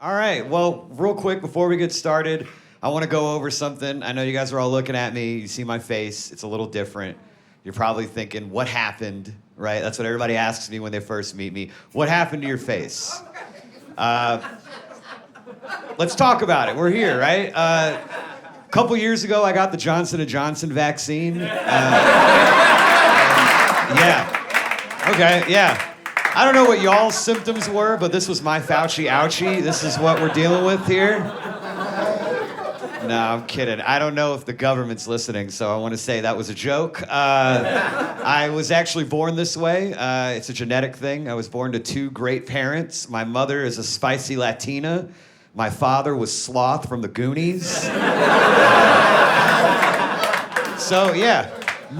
All right, well, real quick before we get started, I want to go over something. I know you guys are all looking at me. You see my face. It's a little different. You're probably thinking, what happened, right? That's what everybody asks me when they first meet me. What happened to your face? Let's talk about it. We're here, right? A couple years ago, I got the Johnson & Johnson vaccine. Yeah. Okay, yeah. I don't know what y'all's symptoms were, but this was my Fauci ouchie. This is what we're dealing with here. No, I'm kidding. I don't know if the government's listening, so I want to say that was a joke. I was actually born this way. It's a genetic thing. I was born to two great parents. My mother is a spicy Latina. My father was Sloth from the Goonies. So, yeah,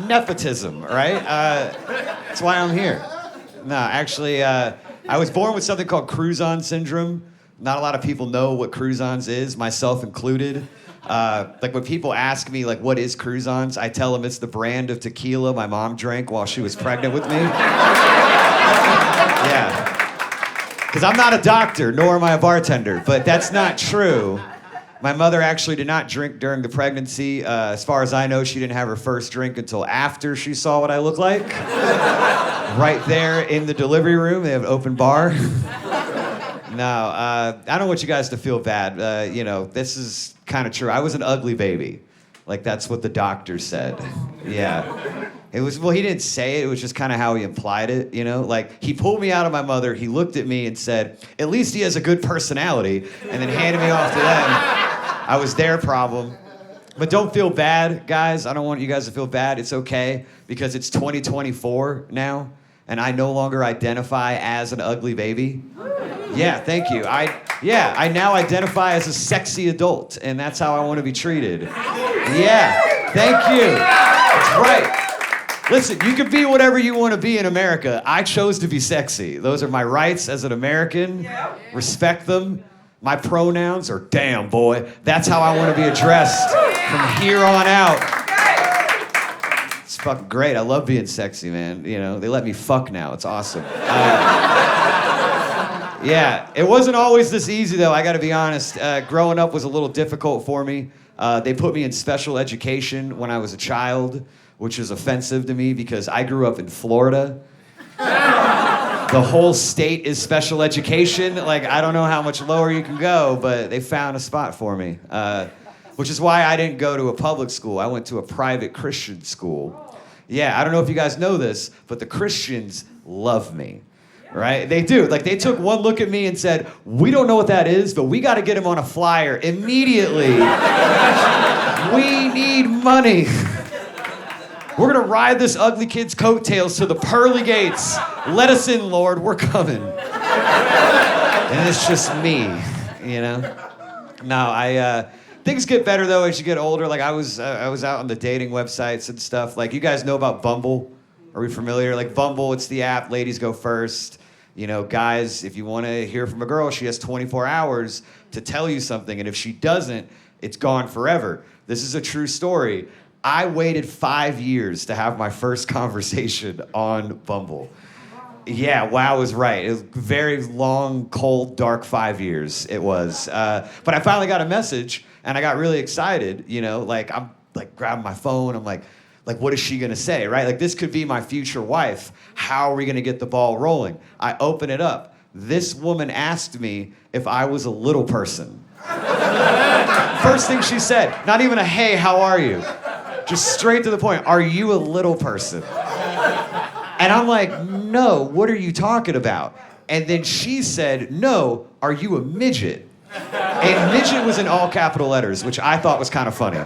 nepotism, right? That's why I'm here. No, actually, I was born with something called Crouzon syndrome. Not a lot of people know what Crouzon's is, myself included. Like when people ask me, like, what is Crouzon's? I tell them it's the brand of tequila my mom drank while she was pregnant with me. Yeah. Because I'm not a doctor, nor am I a bartender, but that's not true. My mother actually did not drink during the pregnancy. As far as I know, she didn't have her first drink until after she saw what I look like. Right there in the delivery room, they have an open bar. No, I don't want you guys to feel bad. This is kind of true. I was an ugly baby. Like, that's what the doctor said. Yeah. It was, well, he didn't say it. It was just kind of how he implied it, you know? Like, he pulled me out of my mother. He looked at me and said, at least he has a good personality, and then handed me off to them. I was their problem. But don't feel bad, guys. I don't want you guys to feel bad. It's okay, because it's 2024 now, and I no longer identify as an ugly baby. Yeah, thank you. I now identify as a sexy adult, and that's how I want to be treated. Yeah, thank you. That's right. Listen, you can be whatever you want to be in America. I chose to be sexy. Those are my rights as an American. Respect them. My pronouns are damn boy. That's how I want to be addressed from here on out. It's fucking great. I love being sexy, man. You know, they let me fuck now. It's awesome. Yeah, it wasn't always this easy, though. I got to be honest. Growing up was a little difficult for me. They put me in special education when I was a child, which is offensive to me because I grew up in Florida. The whole state is special education. Like, I don't know how much lower you can go, but they found a spot for me, which is why I didn't go to a public school. I went to a private Christian school. Yeah, I don't know if you guys know this, but the Christians love me. Right? They do. Like, they took one look at me and said, we don't know what that is, but we got to get him on a flyer immediately. We need money. We're going to ride this ugly kid's coattails to the pearly gates. Let us in, Lord. We're coming. And it's just me, you know? No, things get better, though, as you get older. Like, I was out on the dating websites and stuff. Like, you guys know about Bumble? Are we familiar? Like, Bumble, it's the app. Ladies go first. You know, guys, if you want to hear from a girl, she has 24 hours to tell you something. And if she doesn't, it's gone forever. This is a true story. I waited 5 years to have my first conversation on Bumble. Yeah, wow was right. It was very long, cold, dark 5 years it was. But I finally got a message, and I got really excited. You know, like, I'm like grabbing my phone. I'm like, what is she gonna say, right? Like, this could be my future wife. How are we gonna get the ball rolling? I open it up. This woman asked me if I was a little person. First thing she said, not even a, hey, how are you? Just straight to the point, are you a little person? And I'm like, no, what are you talking about? And then she said, no, are you a midget? And midget was in all capital letters, which I thought was kind of funny.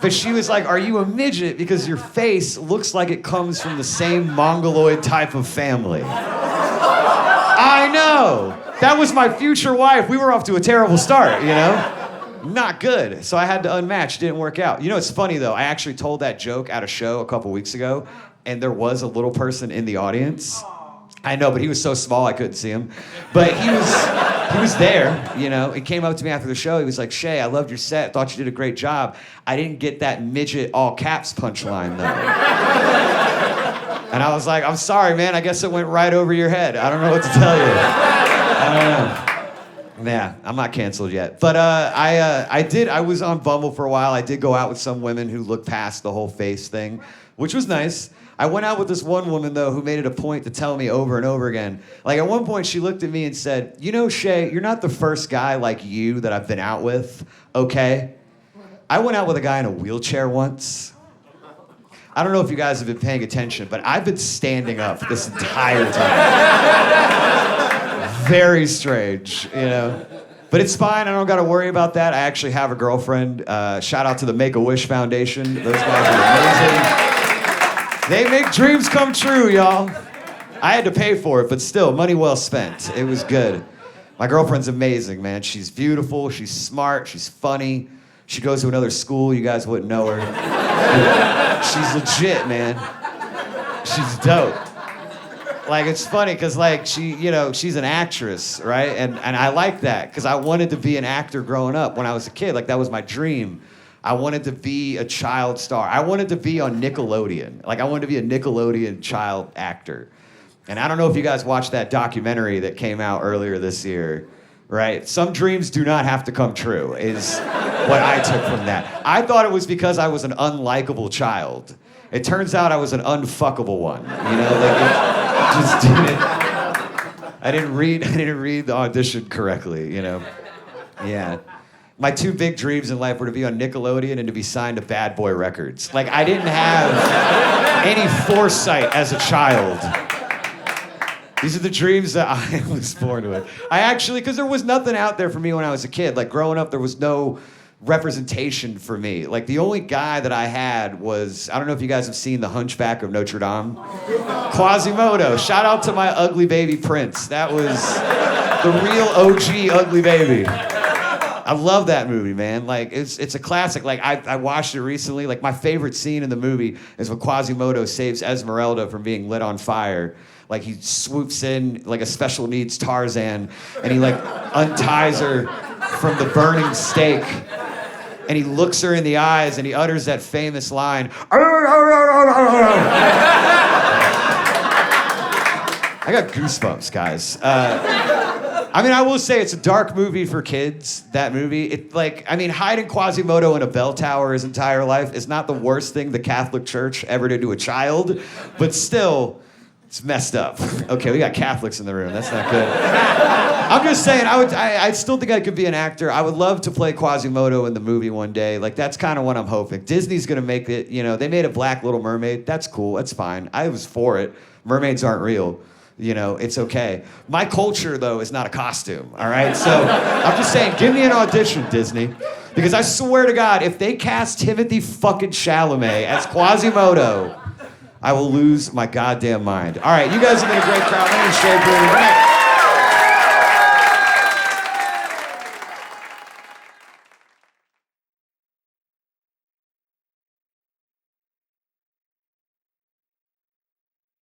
But she was like, are you a midget? Because your face looks like it comes from the same mongoloid type of family. I know. That was my future wife. We were off to a terrible start, you know? Not good. So I had to unmatch. Didn't work out. You know, it's funny, though. I actually told that joke at a show a couple weeks ago, and there was a little person in the audience. I know, but he was so small I couldn't see him. But he was there, you know. He came up to me after the show. He was like, Shea, I loved your set. Thought you did a great job. I didn't get that midget all caps punchline, though. And I was like, I'm sorry, man. I guess it went right over your head. I don't know what to tell you. Yeah, I'm not canceled yet. But I was on Bumble for a while. I did go out with some women who looked past the whole face thing, which was nice. I went out with this one woman, though, who made it a point to tell me over and over again. Like, at one point, she looked at me and said, you know, Shea, you're not the first guy like you that I've been out with, okay? I went out with a guy in a wheelchair once. I don't know if you guys have been paying attention, but I've been standing up this entire time. Very strange, you know? But it's fine, I don't gotta worry about that. I actually have a girlfriend. Shout out to the Make-A-Wish Foundation. Those guys are amazing. They make dreams come true, y'all. I had to pay for it, but still, money well spent. It was good. My girlfriend's amazing, man. She's beautiful, she's smart, she's funny. She goes to another school, you guys wouldn't know her. She's legit, man. She's dope. Like, it's funny, because, like, she's an actress, right? And I like that, because I wanted to be an actor growing up when I was a kid. Like, that was my dream. I wanted to be a child star. I wanted to be on Nickelodeon. Like, I wanted to be a Nickelodeon child actor. And I don't know if you guys watched that documentary that came out earlier this year, right? Some dreams do not have to come true, is what I took from that. I thought it was because I was an unlikable child. It turns out I was an unfuckable one. You know, like, it just didn't. I didn't read the audition correctly, you know? Yeah. My two big dreams in life were to be on Nickelodeon and to be signed to Bad Boy Records. Like, I didn't have any foresight as a child. These are the dreams that I was born with. I actually, because there was nothing out there for me when I was a kid. Like, growing up, there was no representation for me. Like, the only guy that I had was, I don't know if you guys have seen The Hunchback of Notre Dame. Quasimodo. Shout out to my ugly baby prince. That was the real OG ugly baby. I love that movie, man. Like, it's a classic. Like, I watched it recently. Like, my favorite scene in the movie is when Quasimodo saves Esmeralda from being lit on fire. Like, he swoops in like a special needs Tarzan, and he, like, unties her from the burning stake, and he looks her in the eyes, and he utters that famous line. I got goosebumps, guys. I mean, I will say it's a dark movie for kids, that movie. Hiding Quasimodo in a bell tower his entire life is not the worst thing the Catholic Church ever did to a child, but still, it's messed up. Okay, we got Catholics in the room. That's not good. I'm just saying, I still think I could be an actor. I would love to play Quasimodo in the movie one day. Like, that's kind of what I'm hoping. Disney's gonna make it, you know, they made a Black Little Mermaid. That's cool, that's fine. I was for it. Mermaids aren't real. You know, it's okay. My culture, though, is not a costume, all right? So I'm just saying, give me an audition, Disney. Because I swear to God, if they cast Timothy fucking Chalamet as Quasimodo, I will lose my goddamn mind. All right, you guys have been a great crowd. My name's Shea Freeman.